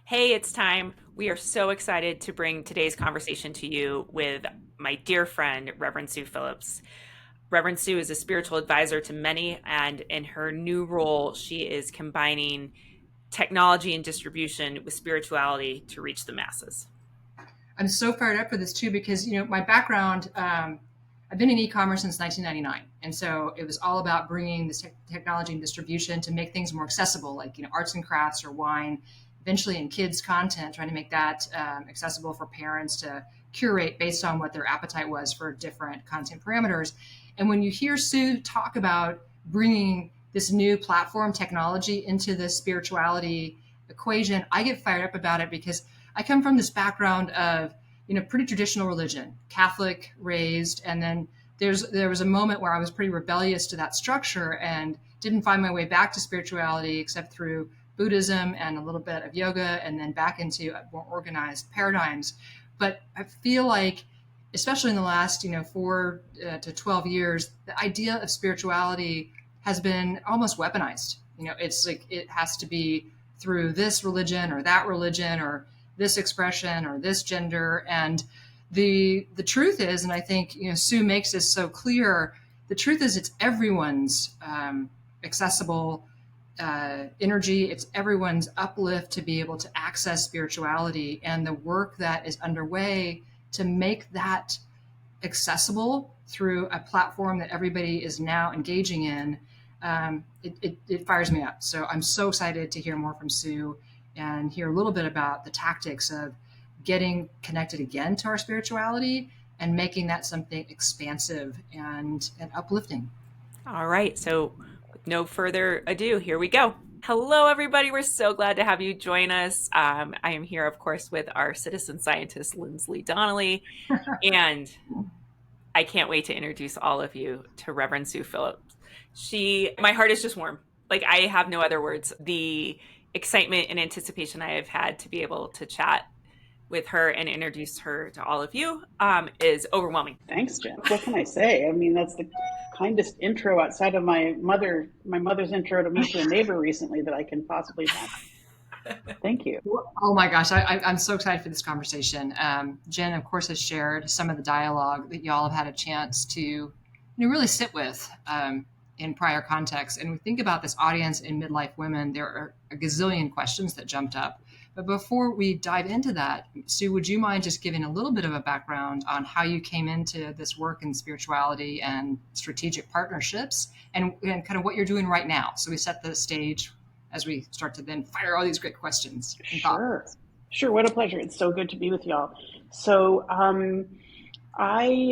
Hey, it's time. We are so excited to bring today's conversation to you with my dear friend, Reverend Sue Phillips. Reverend Sue is a spiritual advisor to many, and in her new role, she is combining technology and distribution with spirituality to reach the masses. I'm so fired up for this too because my background. I've been in e-commerce since 1999, and so it was all about bringing this technology and distribution to make things more accessible, like arts and crafts or wine. Eventually, in kids' content, trying to make that accessible for parents to curate based on what their appetite was for different content parameters. And when you hear Sue talk about bringing this new platform technology into the spirituality equation, I get fired up about it because I come from this background of pretty traditional religion, Catholic raised, and then there was a moment where I was pretty rebellious to that structure and didn't find my way back to spirituality except through Buddhism and a little bit of yoga, and then back into more organized paradigms. But I feel like, especially in the last 4 to 12 years, the idea of spirituality has been almost weaponized. It's like it has to be through this religion or that religion or this expression or this gender. And the truth is, and I think Sue makes this so clear, the truth is it's everyone's accessible energy. It's everyone's uplift to be able to access spirituality, and the work that is underway to make that accessible through a platform that everybody is now engaging in. It fires me up. So I'm so excited to hear more from Sue and hear a little bit about the tactics of getting connected again to our spirituality and making that something expansive and uplifting. All right, so with no further ado, here we go. Hello, everybody. We're so glad to have you join us. I am here, of course, with our citizen scientist, Linsly Donnelly, and I can't wait to introduce all of you to Reverend Sue Phillips. My heart is just warm. Like, I have no other words. The excitement and anticipation I have had to be able to chat with her and introduce her to all of you is overwhelming. Thanks, Jen. What can I say? I mean, that's the kindest intro outside of my mother's intro to me to a neighbor recently that I can possibly have. Thank you. Oh my gosh, I'm so excited for this conversation. Jen, of course, has shared some of the dialogue that y'all have had a chance to really sit with in prior contexts. And we think about this audience in midlife women, there are a gazillion questions that jumped up. But before we dive into that, Sue, would you mind just giving a little bit of a background on how you came into this work in spirituality and strategic partnerships and kind of what you're doing right now? So we set the stage as we start to then fire all these great questions. Sure. Sure. What a pleasure. It's so good to be with y'all. So I've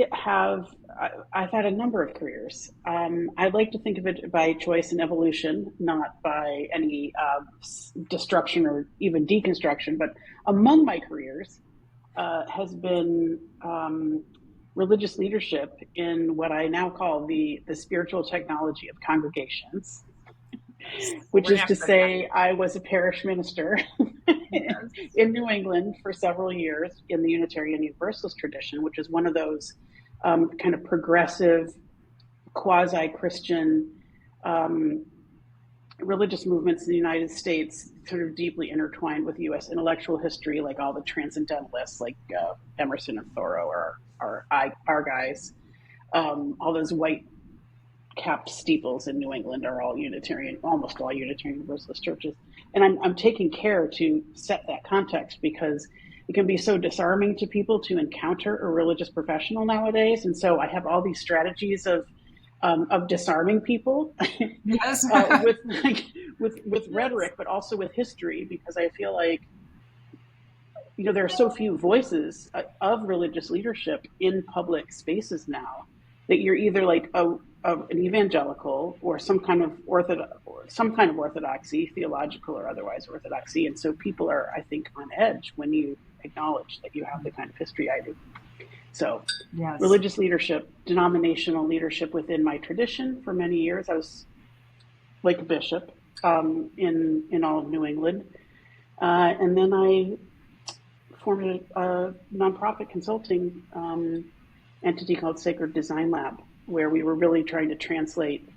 had a number of careers. I like to think of it by choice and evolution, not by any destruction or even deconstruction. But among my careers has been religious leadership in what I now call the spiritual technology of congregations, which is to say I was a parish minister in New England for several years in the Unitarian Universalist tradition, which is one of those kind of progressive, quasi-Christian religious movements in the United States, sort of deeply intertwined with U.S. intellectual history, like all the transcendentalists, like Emerson and Thoreau, or our guys. All those white capped steeples in New England are all Unitarian, almost all Unitarian Universalist churches. And I'm taking care to set that context because it can be so disarming to people to encounter a religious professional nowadays. And so I have all these strategies of disarming people Yes. with rhetoric, but also with history, because I feel like, there are so few voices of religious leadership in public spaces now that you're either like an evangelical or some kind of orthodoxy, theological or otherwise orthodoxy. And so people are, I think, on edge when you acknowledge that you have the kind of history I do. So yes. Religious leadership, denominational leadership within my tradition for many years. I was like a bishop in all of New England. And then I formed a nonprofit consulting entity called Sacred Design Lab, where we were really trying to translate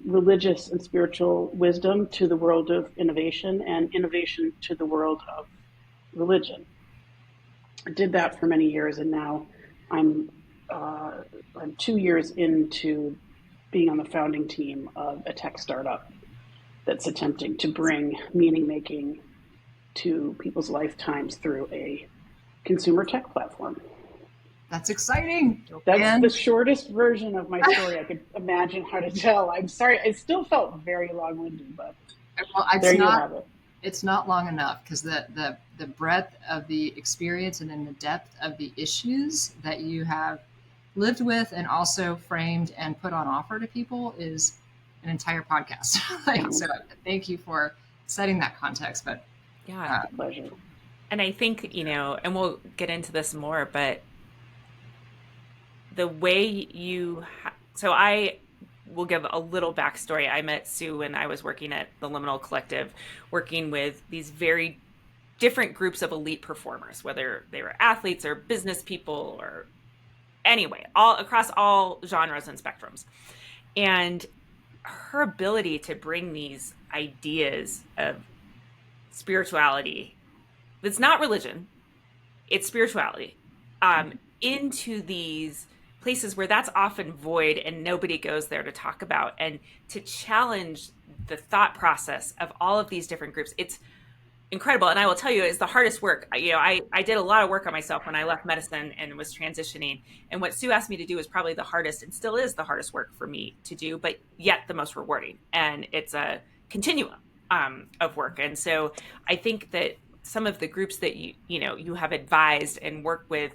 religious and spiritual wisdom to the world of innovation, and innovation to the world of religion. I did that for many years, and now I'm I'm 2 years into being on the founding team of a tech startup that's attempting to bring meaning making to people's lifetimes through a consumer tech platform. That's exciting. That's the And shortest version of my story I could imagine how to tell. I'm sorry, it still felt very long-winded, but well, there you have it. it's not long enough because the breadth of the experience and then the depth of the issues that you have lived with and also framed and put on offer to people is an entire podcast. Like, so thank you for setting that context. But Yeah. uh, Pleasure. And I think, and we'll get into this more, but the way so I will give a little backstory. I met Sue when I was working at the Liminal Collective, working with these very different groups of elite performers, whether they were athletes or business people or anyway, all across all genres and spectrums. And her ability to bring these ideas of spirituality, that's not religion, it's spirituality, into these places where that's often void and nobody goes there to talk about, and to challenge the thought process of all of these different groups. It's incredible. And I will tell you, it's the hardest work. I did a lot of work on myself when I left medicine and was transitioning. And what Sue asked me to do is probably the hardest and still is the hardest work for me to do, but yet the most rewarding. And it's a continuum of work. And so I think that some of the groups that you have advised and worked with,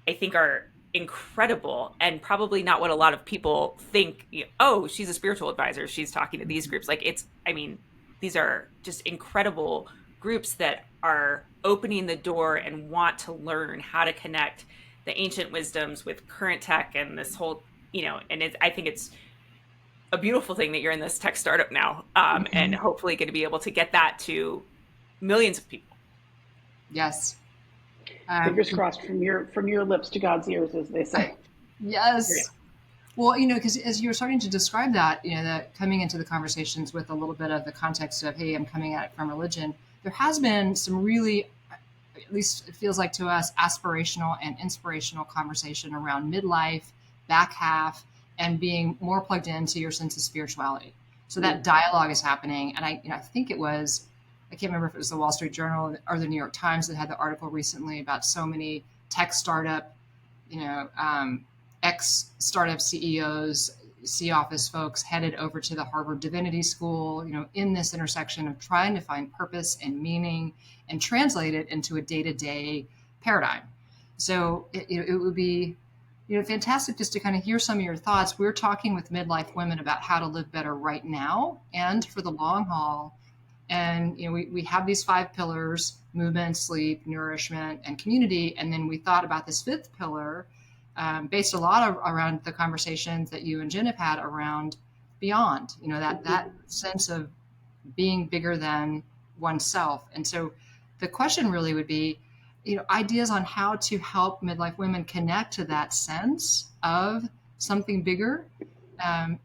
I think are incredible, and probably not what a lot of people think. Oh, she's a spiritual advisor, she's talking to these groups. Like, I mean, these are just incredible groups that are opening the door and want to learn how to connect the ancient wisdoms with current tech and this whole, and I think it's a beautiful thing that you're in this tech startup now, and hopefully going to be able to get that to millions of people. yes. Fingers crossed from your lips to God's ears, as they say. Yes. Well, because as you were starting to describe that, that coming into the conversations with a little bit of the context of, hey, I'm coming at it from religion, there has been some really, at least it feels like to us, aspirational and inspirational conversation around midlife, back half, and being more plugged into your sense of spirituality. So that dialogue is happening. And I think it was, I can't remember if it was the Wall Street Journal or the New York Times that had the article recently about so many tech startup, ex startup CEOs, C office folks headed over to the Harvard Divinity School, in this intersection of trying to find purpose and meaning and translate it into a day-to-day paradigm. So it would be, fantastic just to kind of hear some of your thoughts. We're talking with midlife women about how to live better right now and for the long haul. And we have these 5 pillars: movement, sleep, nourishment, and community. And then we thought about this 5th pillar, based a lot around the conversations that you and Jen have had around beyond, that sense of being bigger than oneself. And so the question really would be, ideas on how to help midlife women connect to that sense of something bigger,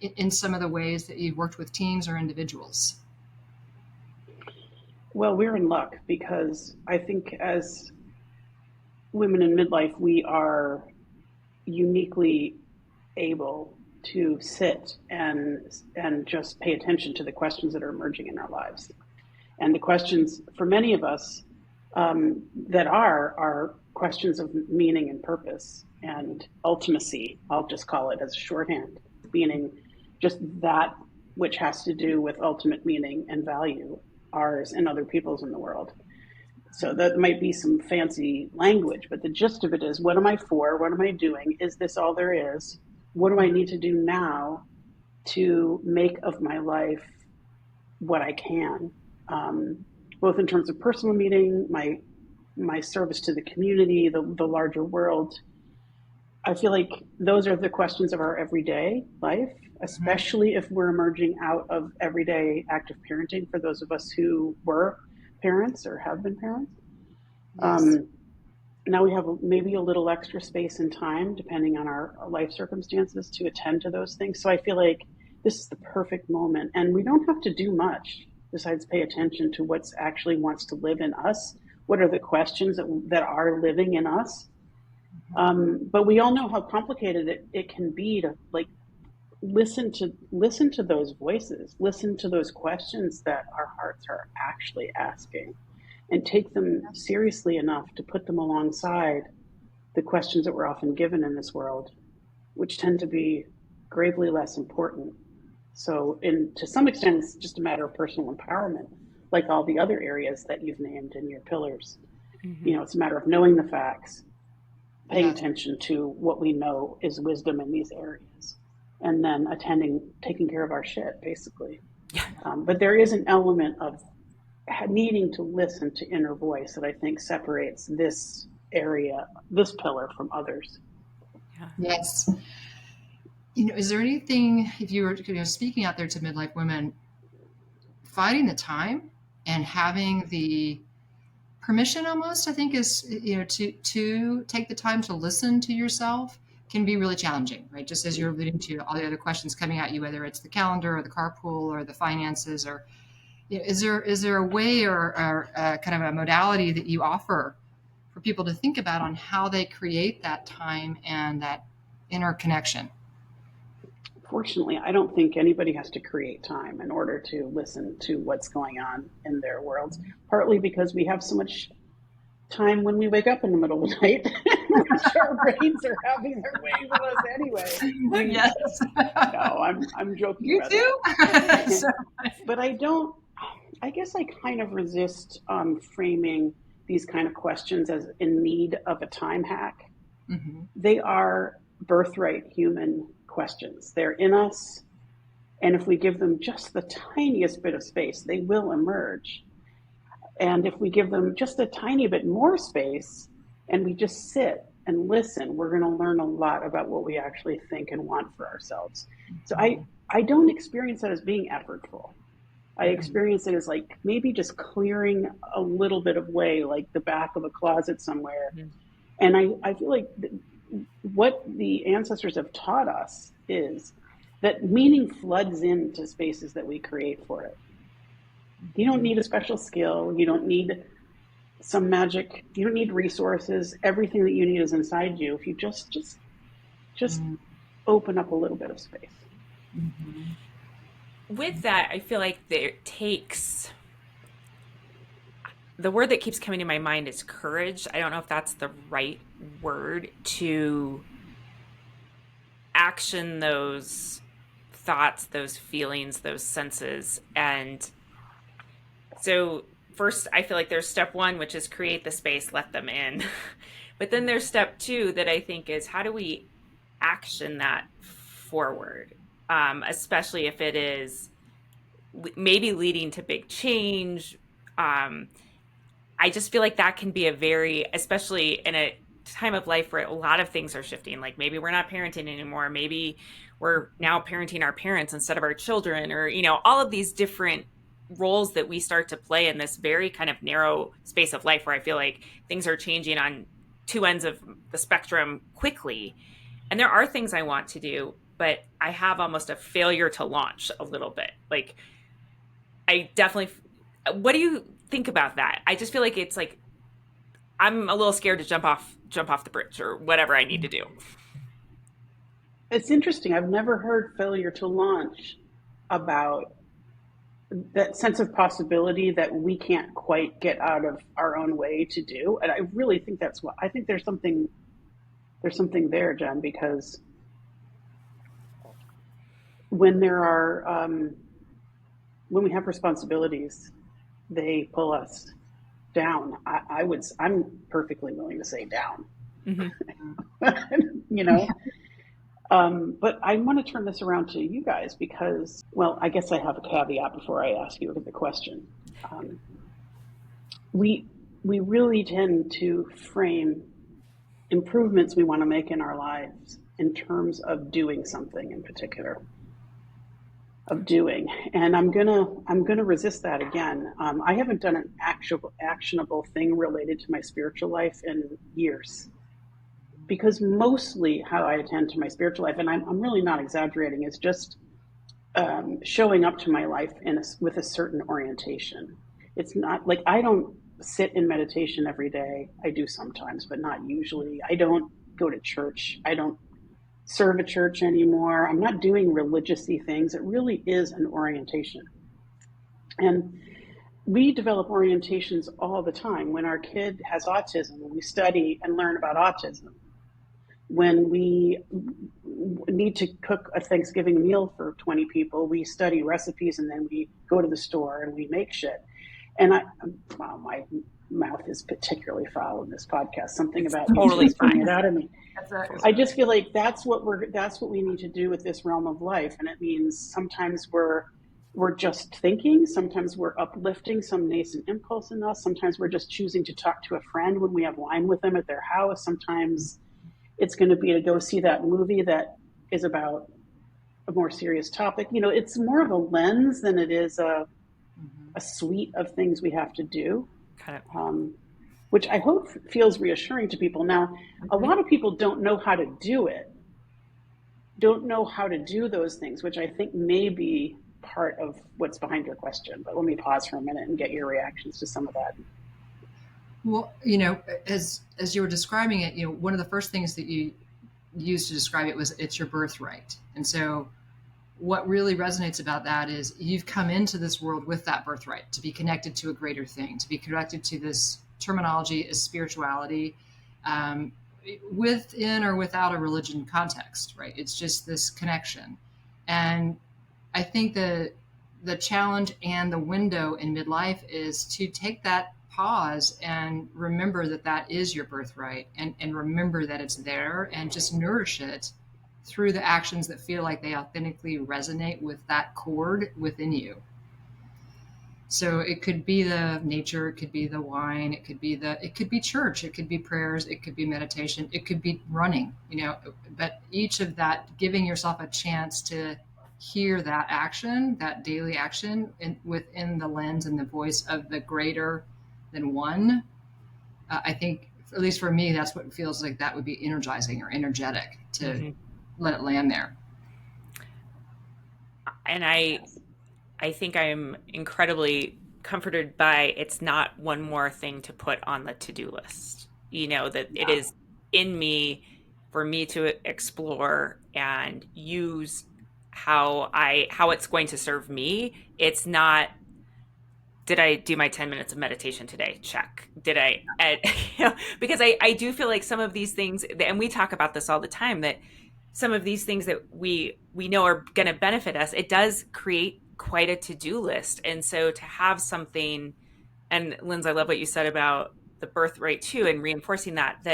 in some of the ways that you've worked with teams or individuals. Well, we're in luck because I think as women in midlife, we are uniquely able to sit and just pay attention to the questions that are emerging in our lives. And the questions for many of us, that are questions of meaning and purpose and ultimacy. I'll just call it as a shorthand, meaning just that which has to do with ultimate meaning and value, ours and other people's in the world. So that might be some fancy language, but the gist of it is, what am I for? What am I doing? Is this all there is? What do I need to do now to make of my life what I can, both in terms of personal meaning, my service to the community, the larger world. I feel like those are the questions of our everyday life, especially if we're emerging out of everyday active parenting for those of us who were parents or have been parents. Yes. Now we have maybe a little extra space and time, depending on our life circumstances, to attend to those things. So I feel like this is the perfect moment. And we don't have to do much besides pay attention to what's actually wants to live in us. What are the questions that are living in us? But we all know how complicated it can be to like listen to those voices, listen to those questions that our hearts are actually asking, and take them seriously enough to put them alongside the questions that we're often given in this world, which tend to be gravely less important. So, to some extent, it's just a matter of personal empowerment, like all the other areas that you've named in your pillars. Mm-hmm. It's a matter of knowing the facts, paying Yeah. attention to what we know is wisdom in these areas, and then taking care of our shit, basically. Yeah. But there is an element of needing to listen to inner voice that I think separates this area, this pillar, from others. Yeah. Yes. Is there anything, if you were speaking out there to midlife women, finding the time and having the permission almost, I think, is to take the time to listen to yourself can be really challenging, right? Just as you're alluding to all the other questions coming at you, whether it's the calendar or the carpool or the finances, or is there a way or kind of a modality that you offer for people to think about on how they create that time and that inner connection? Fortunately, I don't think anybody has to create time in order to listen to what's going on in their worlds, partly because we have so much time when we wake up in the middle of the night, which our brains are having their way with us anyway. Yes. No, I'm joking. You about too? that. But I guess I kind of resist framing these kind of questions as in need of a time hack. Mm-hmm. They are birthright human questions. They're in us. And if we give them just the tiniest bit of space, they will emerge. And if we give them just a tiny bit more space and we just sit and listen, we're going to learn a lot about what we actually think and want for ourselves. So I don't experience that as being effortful. I experience it as like maybe just clearing a little bit of way, like the back of a closet somewhere. Mm-hmm. And I feel like what the ancestors have taught us is that meaning floods into spaces that we create for it. You don't need a special skill. You don't need some magic. You don't need resources. Everything that you need is inside you. If you just open up a little bit of space. Mm-hmm. With that, I feel like it takes the word that keeps coming to my mind is courage. I don't know if that's the right word to action those thoughts, those feelings, those senses. And so first, I feel like there's step one, which is create the space, let them in. But then there's step two that I think is how do we action that forward, especially if it is maybe leading to big change. I just feel like that can be a very, especially in a time of life where a lot of things are shifting. Like maybe we're not parenting anymore. Maybe we're now parenting our parents instead of our children, or, all of these different roles that we start to play in this very kind of narrow space of life where I feel like things are changing on two ends of the spectrum quickly. And there are things I want to do, but I have almost a failure to launch a little bit. Like I definitely, what do you think about that? I just feel like it's like, I'm a little scared to jump off the bridge or whatever I need to do. It's interesting. I've never heard failure to launch about that sense of possibility that we can't quite get out of our own way to do. And I really think that's what I think there's something there, Jen, because when when we have responsibilities, they pull us down. I'm perfectly willing to say down. Mm-hmm. But I want to turn this around to you guys because, well, I guess I have a caveat before I ask you the question. We really tend to frame improvements we want to make in our lives in terms of doing something in particular. And I'm gonna resist that again. I haven't done an actionable thing related to my spiritual life in years, because mostly how I attend to my spiritual life, and I'm really not exaggerating, is just showing up to my life with a certain orientation. It's not like I don't sit in meditation every day. I do sometimes, but not usually. I don't go to church. I don't serve a church anymore. I'm not doing religious-y things. It really is an orientation. And we develop orientations all the time. When our kid has autism, we study and learn about autism. When we need to cook a Thanksgiving meal for 20 people, we study recipes and then we go to the store and we make shit. And wow, my mouth is particularly foul in this podcast. Something It's about totally you transferring fine. it out of me. I just feel like that's what we need to do with this realm of life. And it means sometimes we're just thinking, sometimes we're uplifting some nascent impulse in us, sometimes we're just choosing to talk to a friend when we have wine with them at their house, sometimes it's going to be to go see that movie that is about a more serious topic. It's more of a lens than it is a suite of things we have to do, Kind of. which I hope feels reassuring to people. Now, a lot of people don't know how to do it, don't know how to do those things, which I think may be part of what's behind your question. But let me pause for a minute and get your reactions to some of that. Well, as you were describing it, one of the first things that you used to describe it was it's your birthright. And so what really resonates about that is you've come into this world with that birthright to be connected to a greater thing, to be connected to this terminology as spirituality, within or without a religion context, right? It's just this connection. And I think the challenge and the window in midlife is to take that pause and remember that that is your birthright, and remember that it's there, and just nourish it through the actions that feel like they authentically resonate with that chord within you. So it could be the nature, it could be the wine, it could be church, it could be prayers, it could be meditation, it could be running, but each of that, giving yourself a chance to hear that action, that daily action within the lens and the voice of the greater than one. I think, at least for me, that's what feels like that would be energizing or energetic to let it land there. And I think I'm incredibly comforted by it's not one more thing to put on the to-do list. That it is in me for me to explore and use how it's going to serve me. It's not, did I do my 10 minutes of meditation today? Check. Did I, because I do feel like some of these things, and we talk about this all the time, that some of these things that we know are going to benefit us, it does create quite a to-do list. And so to have something, and Linz, I love what you said about the birthright too, and reinforcing that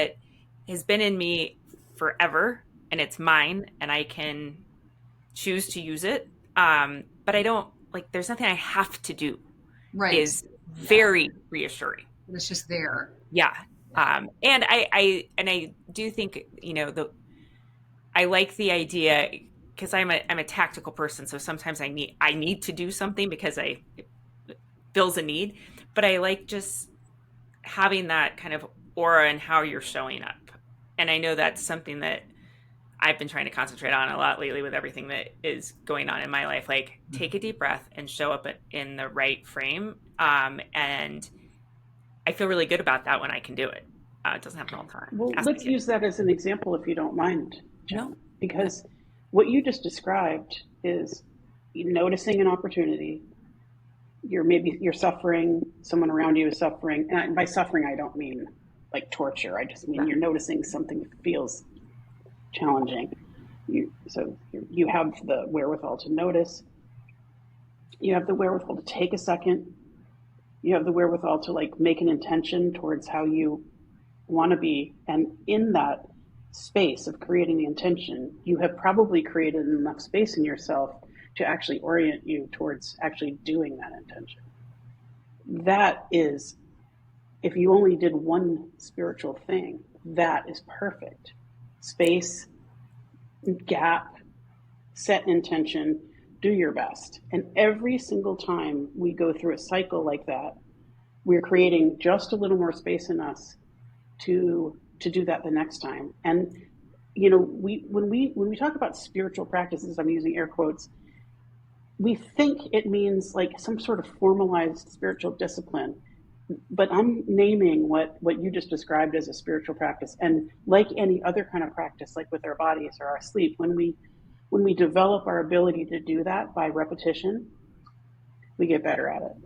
has been in me forever, and it's mine, and I can choose to use it. But I don't, like, there's nothing I have to do, Right. is very reassuring. It's just there. Yeah. And I do think, I like the idea, because I'm a tactical person, so sometimes I need to do something because it fills a need, but I like just having that kind of aura and how you're showing up. And I know that's something that I've been trying to concentrate on a lot lately with everything that is going on in my life. Like, take a deep breath and show up in the right frame. And I feel really good about that when I can do it. It doesn't happen all the time. Well, let's use that as an example, if you don't mind, Jen, because what you just described is noticing an opportunity. You're suffering, someone around you is suffering. And by suffering, I don't mean like torture. I just mean you're noticing something that feels challenging. So you have the wherewithal to notice. You have the wherewithal to take a second. You have the wherewithal to make an intention towards how you want to be. And in that space of creating the intention, you have probably created enough space in yourself to actually orient you towards actually doing that intention. That is, if you only did one spiritual thing, that is perfect. Space, gap, set intention, do your best. And every single time we go through a cycle like that, we're creating just a little more space in us to do that the next time. And when we talk about spiritual practices, I'm using air quotes, we think it means like some sort of formalized spiritual discipline, but I'm naming what you just described as a spiritual practice. And like any other kind of practice, like with our bodies or our sleep, when we develop our ability to do that by repetition, we get better at it.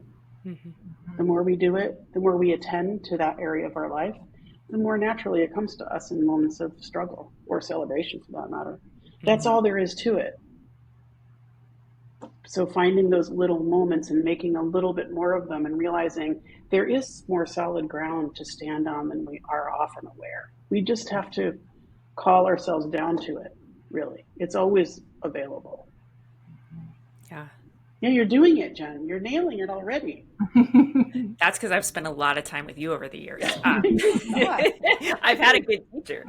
Mm-hmm. The more we do it, the more we attend to that area of our life, the more naturally it comes to us in moments of struggle or celebration, for that matter. That's Mm-hmm. all there is to it. So finding those little moments and making a little bit more of them and realizing there is more solid ground to stand on than we are often aware. We just have to call ourselves down to it, really. It's always available. Yeah. Yeah, you're doing it, Jen. You're nailing it already. That's because I've spent a lot of time with you over the years. You have. I've had a good teacher.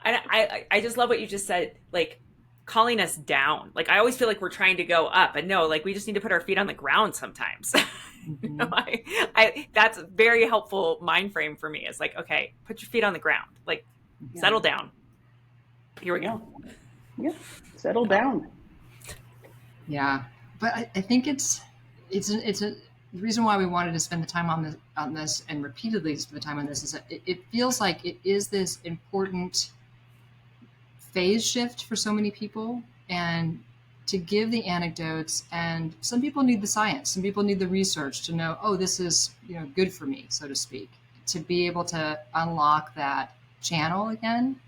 And I just love what you just said, like calling us down. Like I always feel like we're trying to go up, and no, like we just need to put our feet on the ground sometimes. You know, that's a very helpful mind frame for me. It's like, okay, put your feet on the ground, like settle down. Here we go. Yeah. Settle down. Yeah, but I think it's a the reason why we wanted to spend the time on this and repeatedly spend the time on this is that it feels like it is this important phase shift for so many people, and to give the anecdotes, and some people need the science, some people need the research to know, oh, this is, you know, good for me, so to speak, to be able to unlock that channel again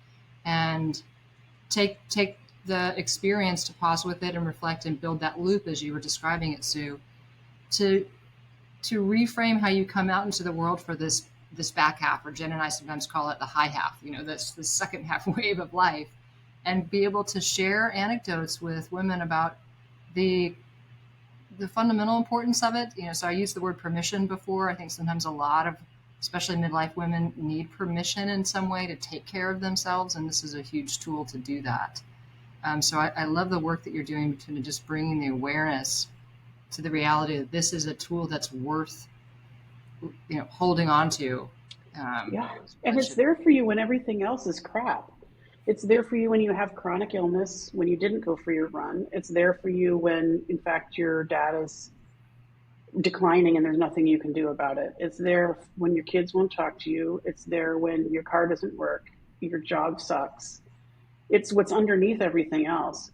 and take the experience to pause with it and reflect and build that loop as you were describing it, Sue, to reframe how you come out into the world for this back half, or Jen and I sometimes call it the high half, you know, this the second half wave of life, and be able to share anecdotes with women about the fundamental importance of it. You know, so I used the word permission before. I think sometimes a lot of, especially midlife women, need permission in some way to take care of themselves, and this is a huge tool to do that. So I love the work that you're doing between just bringing the awareness to the reality that this is a tool that's worth, you know, holding on to. Yeah. And it's there for you when everything else is crap. It's there for you when you have chronic illness, when you didn't go for your run. It's there for you when, in fact, your dad is declining and there's nothing you can do about it. It's there when your kids won't talk to you. It's there when your car doesn't work, your job sucks. It's what's underneath everything else.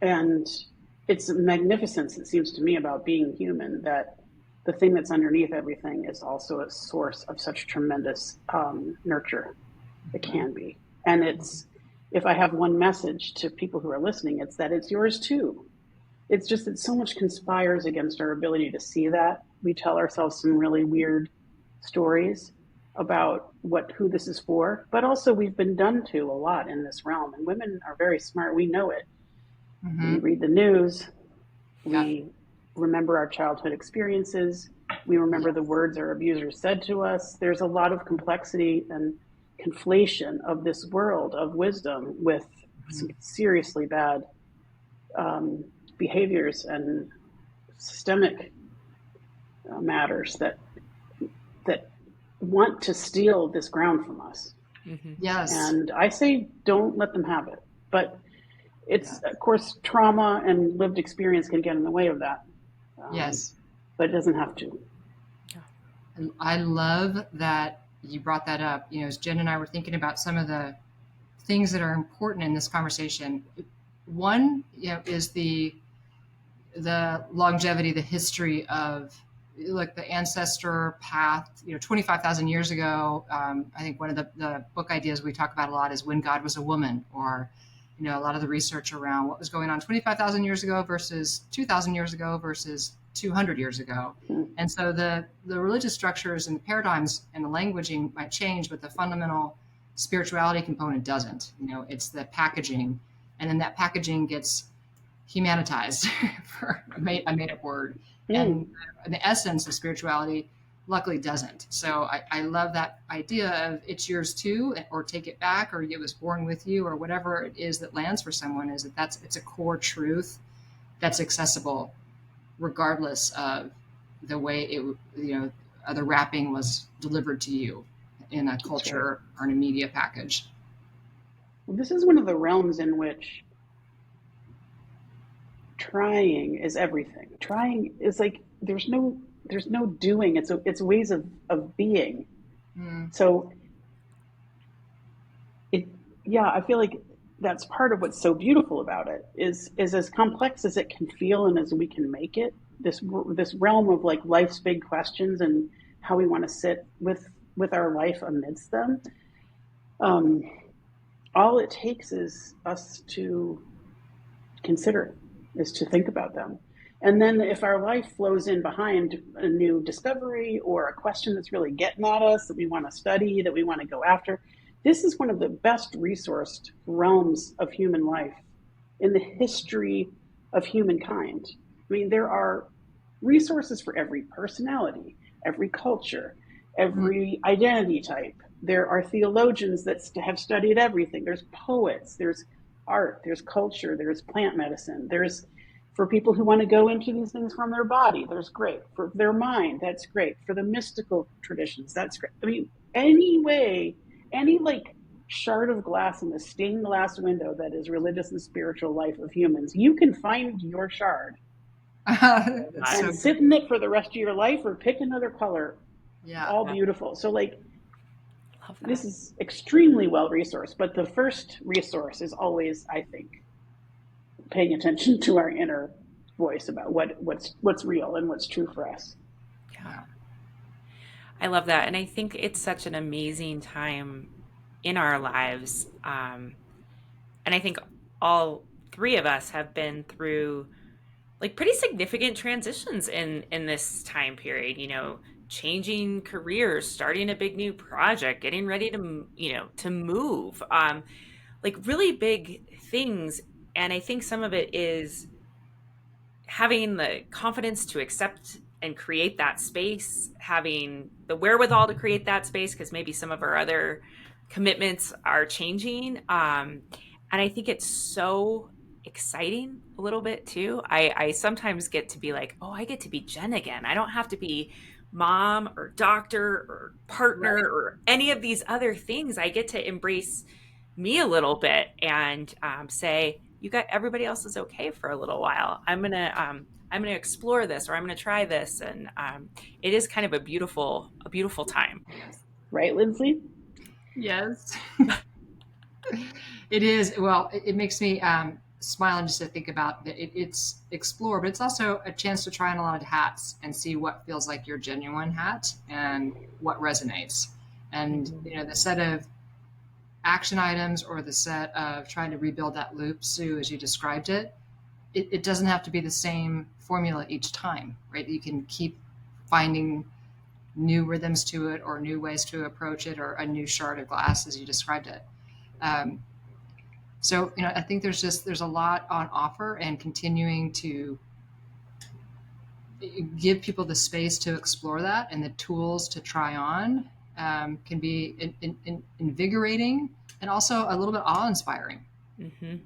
And it's magnificence, it seems to me, about being human, that the thing that's underneath everything is also a source of such tremendous nurture. It can be. And it's, if I have one message to people who are listening, it's that it's yours too. It's just that so much conspires against our ability to see that. We tell ourselves some really weird stories about who this is for, but also we've been done to a lot in this realm. And women are very smart. We know it. Mm-hmm. We read the news. We remember our childhood experiences. We remember the words our abusers said to us. There's a lot of complexity and conflation of this world of wisdom with some seriously bad behaviors and systemic matters that want to steal this ground from us. Mm-hmm. Yes. And I say don't let them have it. But it's, of course, trauma and lived experience can get in the way of that. Yes. But it doesn't have to. And I love that you brought that up. You know, as Jen and I were thinking about some of the things that are important in this conversation, one, you know, is the longevity, the history of, like, the ancestor path. You know, 25,000 years ago, I think one of the book ideas we talk about a lot is When God Was a Woman, or, you know, a lot of the research around what was going on 25,000 years ago versus 2,000 years ago versus 200 years ago. And so the religious structures and the paradigms and the languaging might change, but the fundamental spirituality component doesn't. You know, it's the packaging, and then that packaging gets humanitized, for a made-up word. And the essence of spirituality luckily doesn't. So I love that idea of it's yours too, or take it back, or it was born with you, or whatever it is that lands for someone, is it's a core truth that's accessible regardless of the way it, you know, the wrapping was delivered to you in a culture or in a media package. Well, this is one of the realms in which trying is everything. Trying is like there's no doing. It's ways of being. Mm. So it yeah, I feel like that's part of what's so beautiful about it is as complex as it can feel and as we can make it. This realm of like life's big questions and how we want to sit with our life amidst them. Um, all it takes is us to consider, is to think about them. And then if our life flows in behind a new discovery or a question that's really getting at us that we want to study, that we want to go after, this is one of the best resourced realms of human life in the history of humankind. I mean, there are resources for every personality, every culture, Mm. every identity type. There are theologians that have studied everything. There's poets, there's art, there's culture, there's plant medicine, there's for people who want to go into these things from their body, there's great. For their mind, that's great. For the mystical traditions, that's great. I mean, any way, any like shard of glass in the stained glass window that is religious and spiritual life of humans, you can find your shard That's That. so and good. sit in it for the rest of your life or pick another color. Yeah. All Yeah, beautiful. So like love that. this is extremely well resourced, but the first resource is always, I think, paying attention to our inner voice about what's real and what's true for us. Yeah, Yeah. I love that. And I think it's such an amazing time in our lives. And I think all three of us have been through like pretty significant transitions in this time period, changing careers, starting a big new project, getting ready to, to move, like really big things. And I think some of it is having the confidence to accept and create that space, having the wherewithal to create that space, because maybe some of our other commitments are changing. And I think it's so exciting a little bit too. I sometimes get to be like, oh, I get to be Jen again. I don't have to be mom or doctor or partner Right. or any of these other things. I get to embrace me a little bit and say, you got everybody else is okay for a little while. I'm gonna explore this or I'm gonna try this, and it is kind of a beautiful time. Yes. Right, Linsly? Yes. It is. Well, it makes me smile just to think about that. It's explore, but it's also a chance to try on a lot of hats and see what feels like your genuine hat and what resonates. And the set of action items or the set of trying to rebuild that loop, Sue, as you described it, it doesn't have to be the same formula each time, right? You can keep finding new rhythms to it or new ways to approach it or a new shard of glass as you described it. Um, so, I think there's a lot on offer, and continuing to give people the space to explore that and the tools to try on can be invigorating and also a little bit awe-inspiring. Mm-hmm.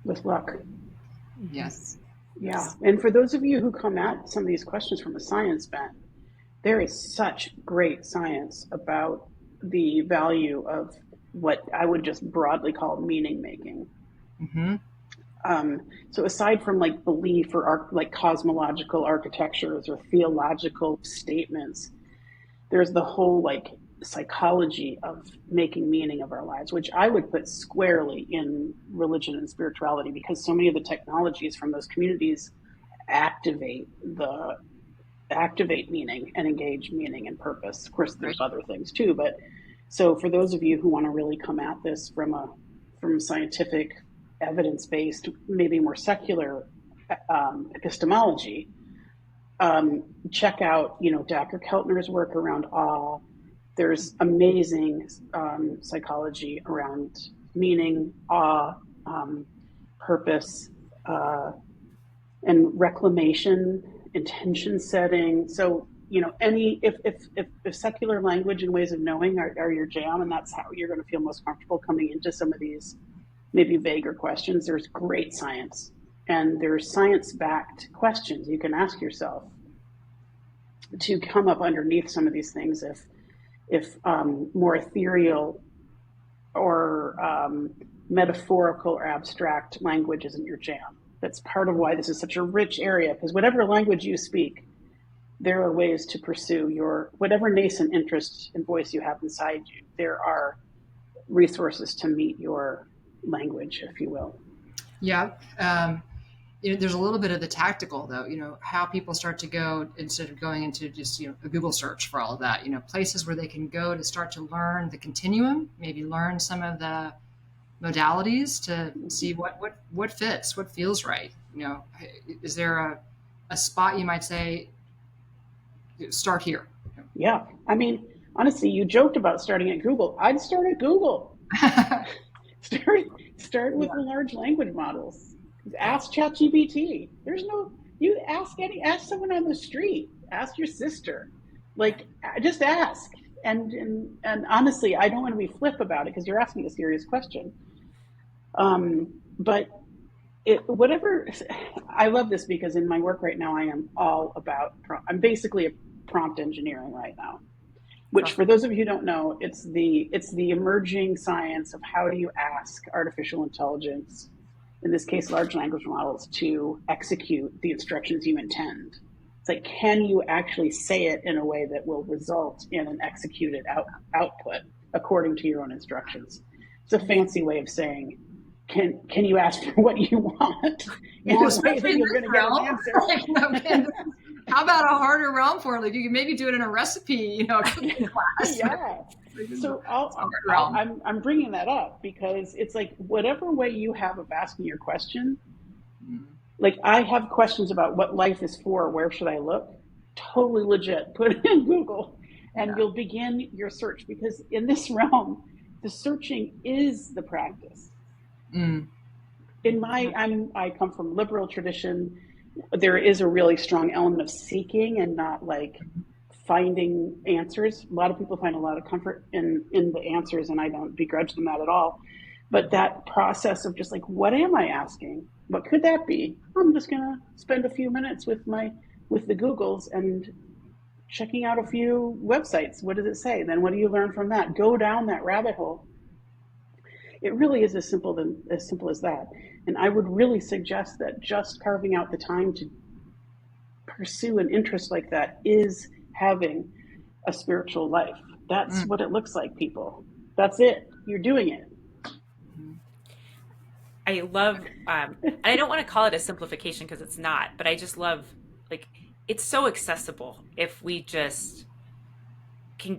With luck. Mm-hmm. Yes. Yeah. Yes. And for those of you who come at some of these questions from a science bent, there is such great science about the value of what I would just broadly call meaning making. Mm-hmm. So aside from like belief or like cosmological architectures or theological statements, there's the whole like psychology of making meaning of our lives, which I would put squarely in religion and spirituality because so many of the technologies from those communities activate the activate meaning and engage meaning and purpose. Of course, Right. there's other things too, but so for those of you who want to really come at this from scientific, evidence based, maybe more secular epistemology, check out Dr. Keltner's work around awe. There's amazing psychology around meaning, awe, purpose, uh, and reclamation, intention setting. So any if secular language and ways of knowing are your jam, and that's how you're going to feel most comfortable coming into some of these maybe vaguer questions, there's great science, and there's science backed questions you can ask yourself to come up underneath some of these things if more ethereal or metaphorical or abstract language isn't your jam. That's part of why this is such a rich area, because whatever language you speak, there are ways to pursue your whatever nascent interest and voice you have inside you. There are resources to meet your language, if you will. Yeah. There's a little bit of the tactical, though, how people start to go instead of going into just, a Google search for all of that, places where they can go to start to learn the continuum, maybe learn some of the modalities to see what fits, what feels right. Is there a spot you might say, start here? Yeah. I mean, honestly, you joked about starting at Google. I'd start at Google. Start with the large language models. Ask ChatGPT. You ask someone on the street. Ask your sister. Like, just ask. And honestly, I don't want to be flip about it because you're asking a serious question. But whatever, I love this because in my work right now, I am all about, I'm basically a prompt engineering right now, which for those of you who don't know, it's the emerging science of how do you ask artificial intelligence, in this case, large language models, to execute the instructions you intend. It's like, can you actually say it in a way that will result in an executed output according to your own instructions? It's a fancy way of saying, can you ask for what you want in a way that you're going to get an answer? How about a harder realm for it? Like, you can maybe do it in a recipe, cooking class. Yeah. So I'm bringing that up because it's like whatever way you have of asking your question. Like, I have questions about what life is for. Where should I look? Totally legit. Put it in Google, and you'll begin your search, because in this realm, the searching is the practice. I come from liberal tradition. There is a really strong element of seeking and not like finding answers. A lot of people find a lot of comfort in the answers, and I don't begrudge them that at all. But that process of just like, what am I asking? What could that be? I'm just gonna spend a few minutes with the Googles and checking out a few websites. What does it say? Then what do you learn from that? Go down that rabbit hole. It really is as simple as that. And I would really suggest that just carving out the time to pursue an interest like that is having a spiritual life. That's what it looks like, people. That's it. You're doing it. I love, and I don't want to call it a simplification because it's not, but I just love, like, it's so accessible if we just can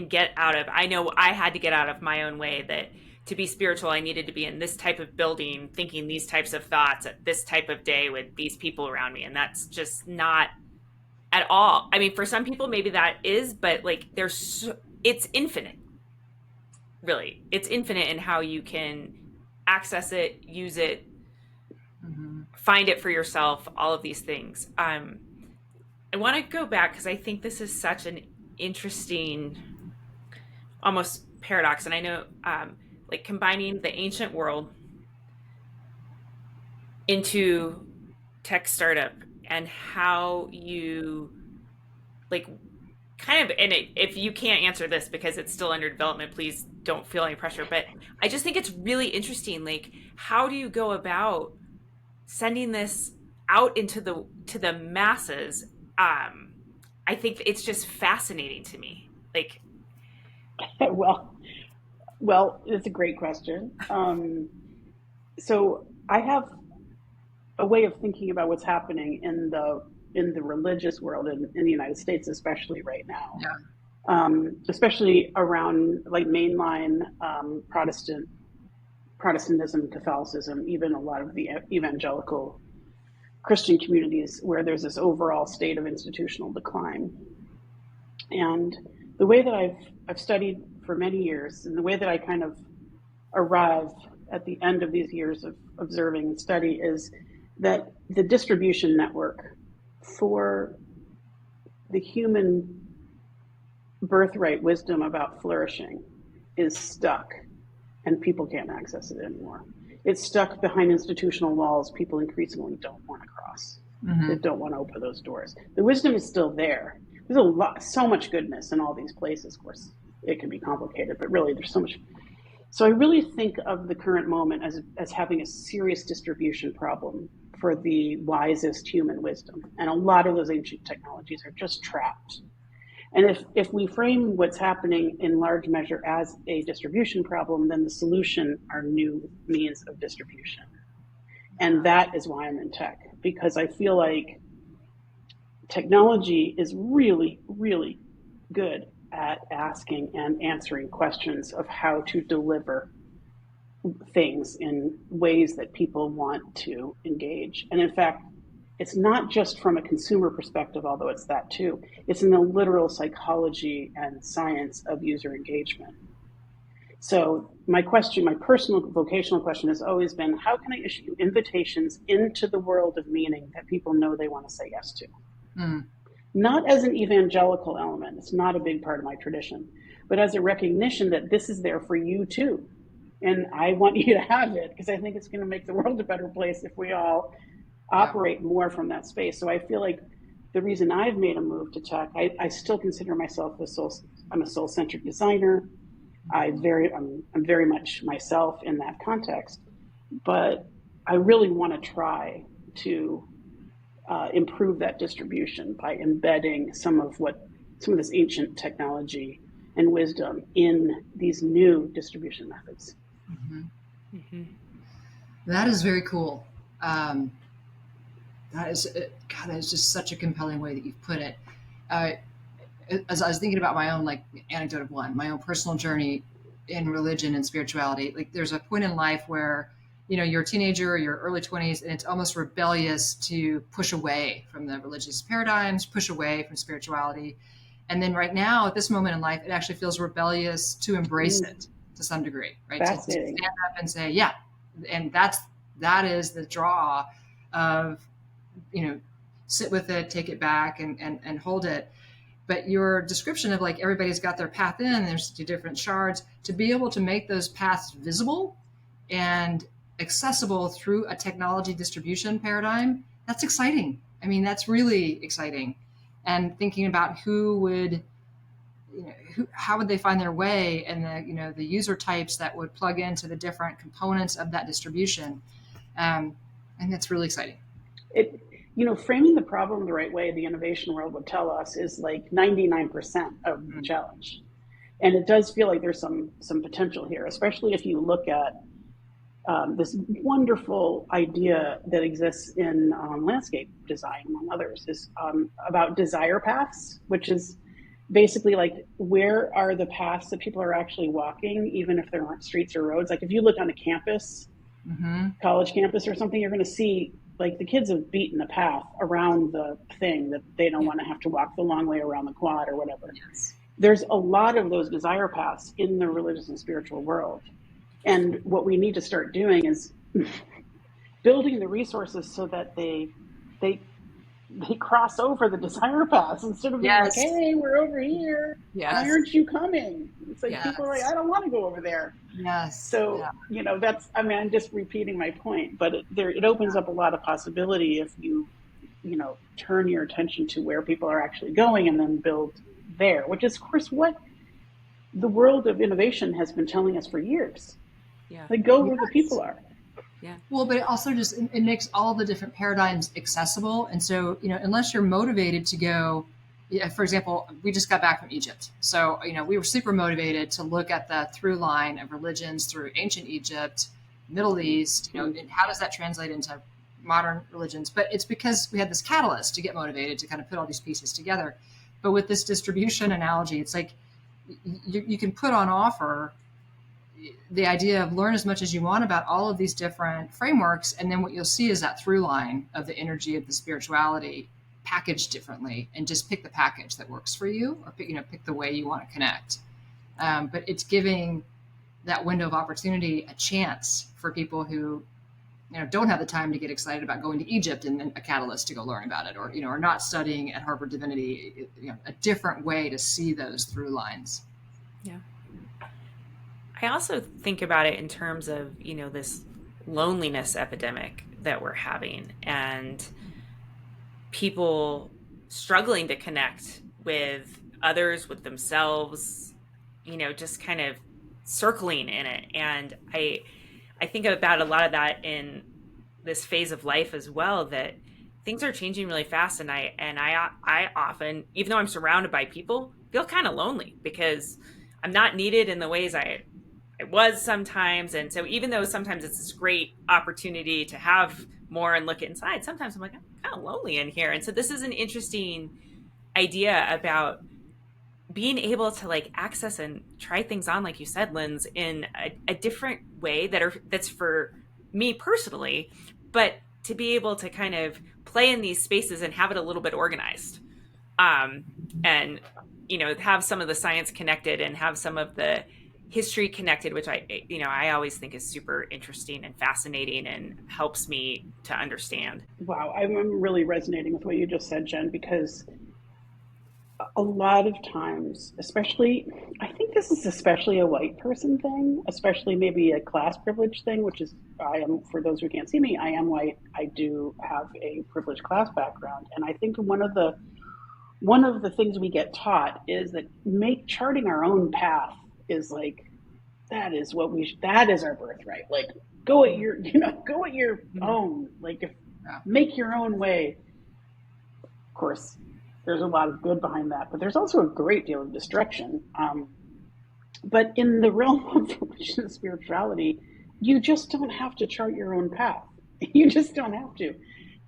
get out of, I know I had to get out of my own way that to be spiritual, I needed to be in this type of building, thinking these types of thoughts at this type of day with these people around me. And that's just not at all. I mean, for some people, maybe that is, but like it's infinite, really. It's infinite in how you can access it, use it, find it for yourself, all of these things. I want to go back because I think this is such an interesting, almost paradox. And I know, like, combining the ancient world into tech startup and how you, like, kind of, and if you can't answer this because it's still under development, please don't feel any pressure. But I just think it's really interesting. Like, how do you go about sending this out into the masses? I think it's just fascinating to me. Like, well, it's a great question. So I have a way of thinking about what's happening in the religious world in the United States, especially right now. Yeah. Especially around like mainline Protestantism, Catholicism, even a lot of the evangelical Christian communities, where there's this overall state of institutional decline. And the way that I've studied for many years, and the way that I kind of arrive at the end of these years of observing and study, is that the distribution network for the human birthright wisdom about flourishing is stuck, and people can't access it anymore. It's stuck behind institutional walls people increasingly don't want to cross. They don't want to open those doors. The wisdom is still there. There's so much goodness in all these places. Of course, it can be complicated, but really there's so much. So I really think of the current moment as having a serious distribution problem for the wisest human wisdom. And a lot of those ancient technologies are just trapped. And if we frame what's happening in large measure as a distribution problem, then the solution are new means of distribution. And that is why I'm in tech, because I feel like technology is really, really good at asking and answering questions of how to deliver things in ways that people want to engage. And in fact, it's not just from a consumer perspective, although it's that too. It's in the literal psychology and science of user engagement. So my question, my personal vocational question has always been, how can I issue invitations into the world of meaning that people know they want to say yes to? Mm. Not as an evangelical element, it's not a big part of my tradition, but as a recognition that this is there for you too. And I want you to have it because I think it's going to make the world a better place if we all operate more from that space. So I feel like the reason I've made a move to tech, I still consider myself I'm a soul-centered designer. I'm very much myself in that context, but I really want to try to improve that distribution by embedding some of this ancient technology and wisdom in these new distribution methods. Mm-hmm. Mm-hmm. That is very cool. That is just such a compelling way that you've put it. As I was thinking about my own anecdote of my own personal journey in religion and spirituality, there's a point in life where you're a teenager or your early 20s, and it's almost rebellious to push away from the religious paradigms, push away from spirituality. And then right now, at this moment in life, it actually feels rebellious to embrace it to some degree, right? To stand up and say, yeah. And that is the draw of, sit with it, take it back and hold it. But your description of everybody's got their path in, there's 2 different shards, to be able to make those paths visible and accessible through a technology distribution paradigm, that's exciting. I mean, that's really exciting. And thinking about how would they find their way, and the user types that would plug into the different components of that distribution. And that's really exciting. Framing the problem the right way, the innovation world would tell us, is 99% of the challenge. And it does feel like there's some potential here, especially if you look at this wonderful idea that exists in landscape design, among others, is about desire paths, which is basically where are the paths that people are actually walking, even if there aren't streets or roads. If you look on a campus, college campus or something, you're going to see the kids have beaten a path around the thing that they don't want to have to walk the long way around the quad or whatever. Yes. There's a lot of those desire paths in the religious and spiritual world. And what we need to start doing is building the resources so that they cross over the desire paths instead of being hey, we're over here. Yes. Why aren't you coming? It's people are I don't want to go over there. Yes. So, I'm just repeating my point, but it opens up a lot of possibility if you turn your attention to where people are actually going and then build there, which is, of course, what the world of innovation has been telling us for years. Yeah. Go where the people are. Yeah. Well, but it also it makes all the different paradigms accessible. And so, unless you're motivated to go, for example, we just got back from Egypt. So, we were super motivated to look at the through line of religions through ancient Egypt, Middle East, and how does that translate into modern religions? But it's because we had this catalyst to get motivated to kind of put all these pieces together. But with this distribution analogy, it's you can put on offer the idea of learn as much as you want about all of these different frameworks, and then what you'll see is that through line of the energy of the spirituality packaged differently, and just pick the package that works for you, or pick the way you want to connect. But it's giving that window of opportunity a chance for people who don't have the time to get excited about going to Egypt and then a catalyst to go learn about it, or are not studying at Harvard Divinity, a different way to see those through lines. Yeah. I also think about it in terms of, this loneliness epidemic that we're having, and people struggling to connect with others, with themselves, just kind of circling in it. And I think about a lot of that in this phase of life as well, that things are changing really fast, and I often, even though I'm surrounded by people, feel kind of lonely because I'm not needed in the ways I was sometimes. And so even though sometimes it's this great opportunity to have more and look inside, sometimes I'm like, I'm kind of lonely in here. And so this is an interesting idea about being able to like access and try things on, like you said, Linz, in a different way that's for me personally, but to be able to kind of play in these spaces and have it a little bit organized, um, and have some of the science connected and have some of the history connected, which I always think is super interesting and fascinating and helps me to understand. Wow, I'm really resonating with what you just said, Jen, because a lot of times, especially, I think this is especially a white person thing, especially maybe a class privilege thing, which is, I am, for those who can't see me, I am white. I do have a privileged class background. And I think one of the things we get taught is that charting our own path is like, that is our birthright. Like, go at your own, like, make your own way. Of course, there's a lot of good behind that, but there's also a great deal of destruction. But in the realm of religion and spirituality, you just don't have to chart your own path. You just don't have to.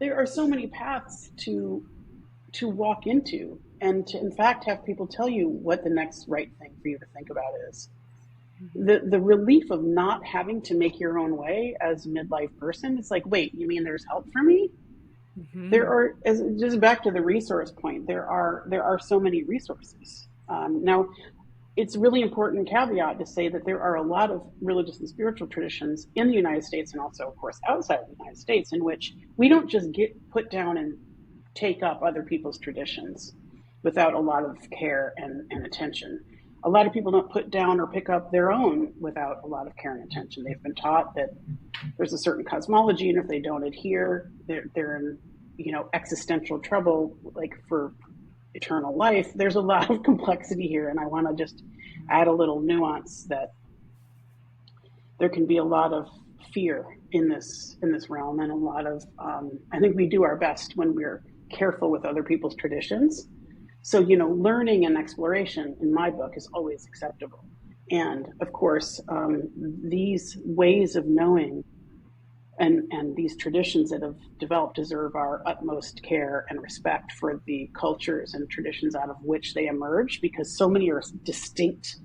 There are so many paths to walk into, and to in fact have people tell you what the next right thing for you to think about is. The relief of not having to make your own way as a midlife person, it's like, wait, you mean there's help for me? Mm-hmm. There are, just back to the resource point, there are so many resources. Now, it's really important caveat to say that there are a lot of religious and spiritual traditions in the United States, and also, of course, outside of the United States, in which we don't just get put down and take up other people's traditions without a lot of care and attention. A lot of people don't put down or pick up their own without a lot of care and attention. They've been taught that there's a certain cosmology, and if they don't adhere, they're in existential trouble, like for eternal life. There's a lot of complexity here, and I want to just add a little nuance that there can be a lot of fear in this realm, and a lot of I think we do our best when we're careful with other people's traditions. So, learning and exploration in my book is always acceptable. And of course, these ways of knowing and these traditions that have developed deserve our utmost care and respect for the cultures and traditions out of which they emerge, because so many are distinct.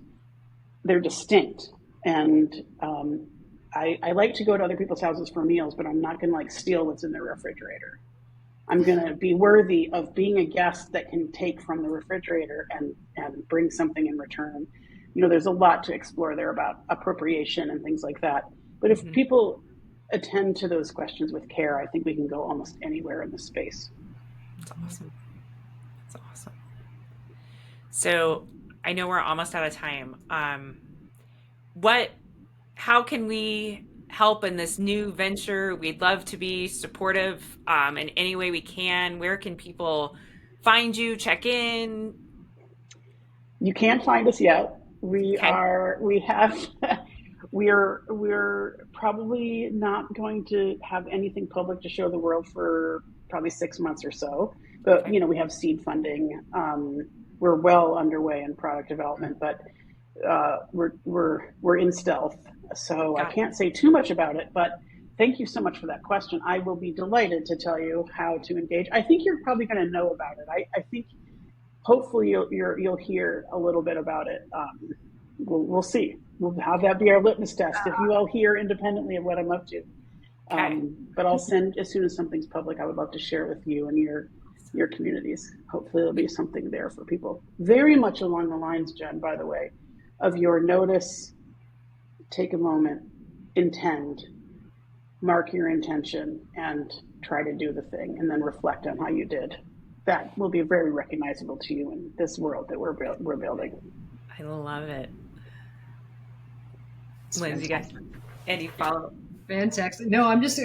They're distinct. And I like to go to other people's houses for meals, but I'm not going to like steal what's in their refrigerator. I'm going to be worthy of being a guest that can take from the refrigerator and bring something in return. There's a lot to explore there about appropriation and things like that. But if people attend to those questions with care, I think we can go almost anywhere in this space. That's awesome. That's awesome. So I know we're almost out of time. How can we help in this new venture? We'd love to be supportive in any way we can. Where can people find you, check in? You can't find us yet. Okay. We're probably not going to have anything public to show the world for probably 6 months or so. But, Okay. We have seed funding. We're well underway in product development, but we're in stealth. So I can't say too much about it, but thank you so much for that question. I will be delighted to tell you how to engage. I think you're probably going to know about it. I think hopefully you'll hear a little bit about it. We'll see. We'll have that be our litmus test if you all hear independently of what I'm up to. Okay. But I'll send, as soon as something's public, I would love to share it with you and your communities. Hopefully there'll be something there for people. Very much along the lines, Jen, by the way, of your notice, take a moment, intend, mark your intention, and try to do the thing, and then reflect on how you did. That will be very recognizable to you in this world that we're building. I love it. Lindsay, you got any follow-up? Fantastic. No, I'm just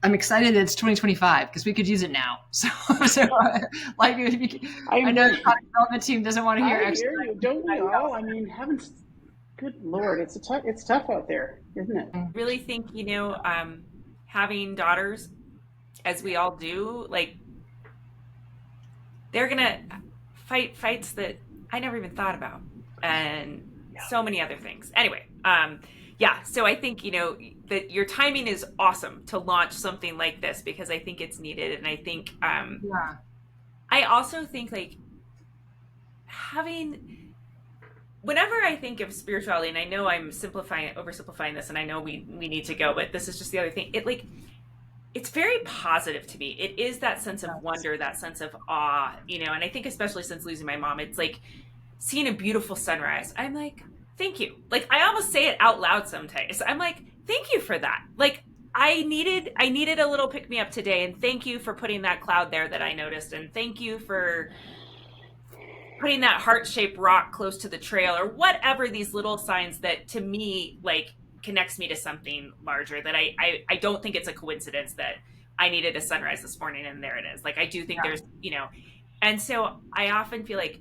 I'm excited that it's 2025 because we could use it now. I know the product development team doesn't want to hear. I hear you. Don't we all? I mean, good Lord, it's tough out there, isn't it? Really think, having daughters, as we all do, like they're gonna fight fights that I never even thought about, and so many other things. Anyway, yeah. So I think that your timing is awesome to launch something like this because I think it's needed, and I think Yeah. I also think like having whenever I think of spirituality, and I know I'm oversimplifying this, and I know we need to go, but this is just the other thing. It's very positive to me. It is that sense of Yes. wonder, that sense of awe, and I think especially since losing my mom, it's like seeing a beautiful sunrise. I'm like, thank you. Like I almost say it out loud sometimes. I'm like, thank you for that. Like I needed a little pick me up today, and thank you for putting that cloud there that I noticed, and thank you for putting that heart-shaped rock close to the trail, or whatever, these little signs that to me like connects me to something larger, that I don't think it's a coincidence that I needed a sunrise this morning and there it is. Like I do think Yeah. there's. And so I often feel like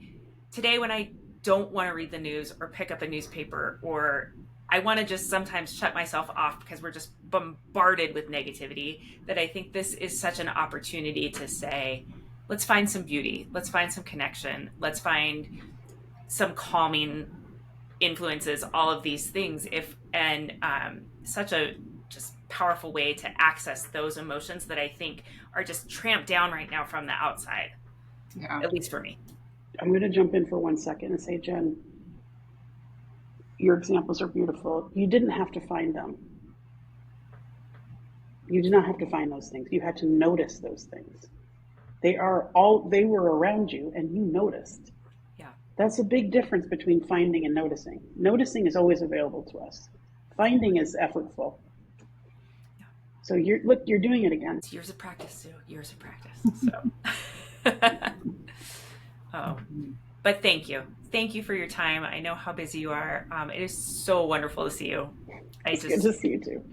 today when I don't want to read the news or pick up a newspaper, or I want to just sometimes shut myself off because we're just bombarded with negativity, that I think this is such an opportunity to say, let's find some beauty, let's find some connection, let's find some calming influences, all of these things. If and Such a just powerful way to access those emotions that I think are just tramped down right now from the outside, Yeah. at least for me. I'm going to jump in for 1 second and say, Jen, your examples are beautiful. You didn't have to find them. You did not have to find those things. You had to notice those things. They were around you and you noticed. Yeah. That's a big difference between finding and noticing. Noticing is always available to us. Finding is effortful. Yeah. So you're doing it again. It's years of practice, Sue. Years of practice. So oh. But thank you. Thank you for your time. I know how busy you are. It is so wonderful to see you. It's good to see you too.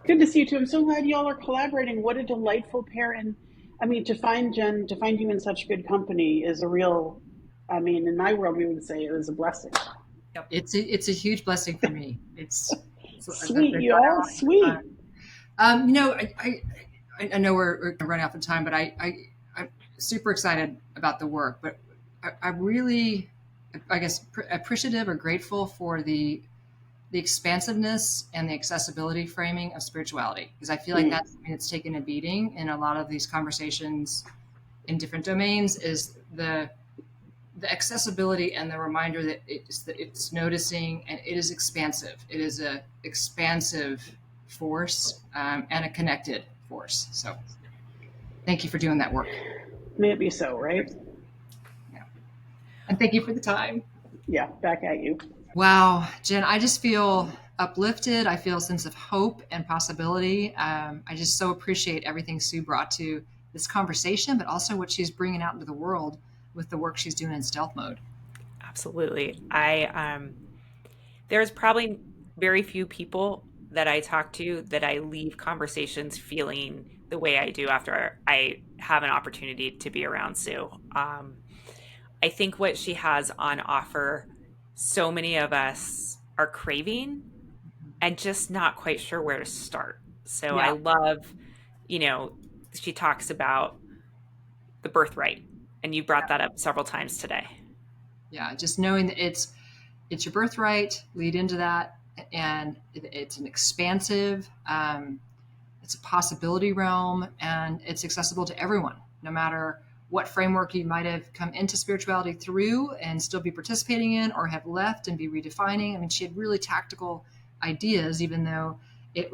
Good to see you too. I'm so glad y'all are collaborating. What a delightful pair. And I mean, to find you in such good company is a real, I mean, in my world, we would say it was a blessing. Yep. It's a huge blessing for me. It's sweet, y'all, sweet. I know we're running out of time, but I'm super excited about the work. But I really, I guess, appreciative or grateful for the expansiveness and the accessibility framing of spirituality, because I feel like that's something that's taken a beating in a lot of these conversations in different domains. Is the accessibility and the reminder that it's noticing, and it is expansive. It is a expansive force, and a connected force. So thank you for doing that work. May it be so, right? Yeah. And thank you for the time. Yeah, back at you. Wow, Jen, I just feel uplifted. I feel a sense of hope and possibility. I just so appreciate everything Sue brought to this conversation, but also what she's bringing out into the world with the work she's doing in stealth mode. Absolutely. There's probably very few people that I talk to that I leave conversations feeling the way I do after I have an opportunity to be around Sue. I think what she has on offer, so many of us are craving and just not quite sure where to start. So I Yeah. love, she talks about the birthright, and you brought that up several times today. Yeah, just knowing that it's your birthright, lead into that, and it's an expansive, it's a possibility realm, and it's accessible to everyone, no matter what framework you might have come into spirituality through and still be participating in, or have left and be redefining. I mean, she had really tactical ideas, even though it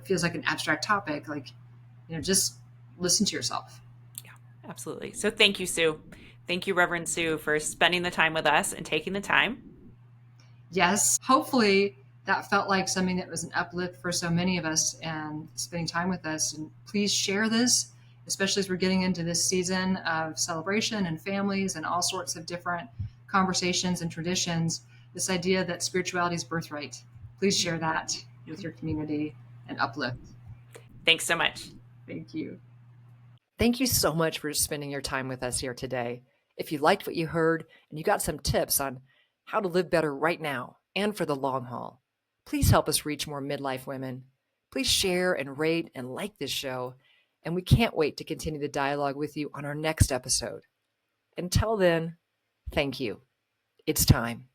feels like an abstract topic. Like, just listen to yourself. Yeah, absolutely. So thank you, Sue. Thank you, Reverend Sue, for spending the time with us and taking the time. Yes, hopefully that felt like something that was an uplift for so many of us and spending time with us. And please share this, especially as we're getting into this season of celebration and families and all sorts of different conversations and traditions. This idea that spirituality is birthright. Please share that with your community and uplift. Thanks so much. Thank you. Thank you so much for spending your time with us here today. If you liked what you heard and you got some tips on how to live better right now and for the long haul, please help us reach more midlife women. Please share and rate and like this show. And we can't wait to continue the dialogue with you on our next episode. Until then, thank you. It's time.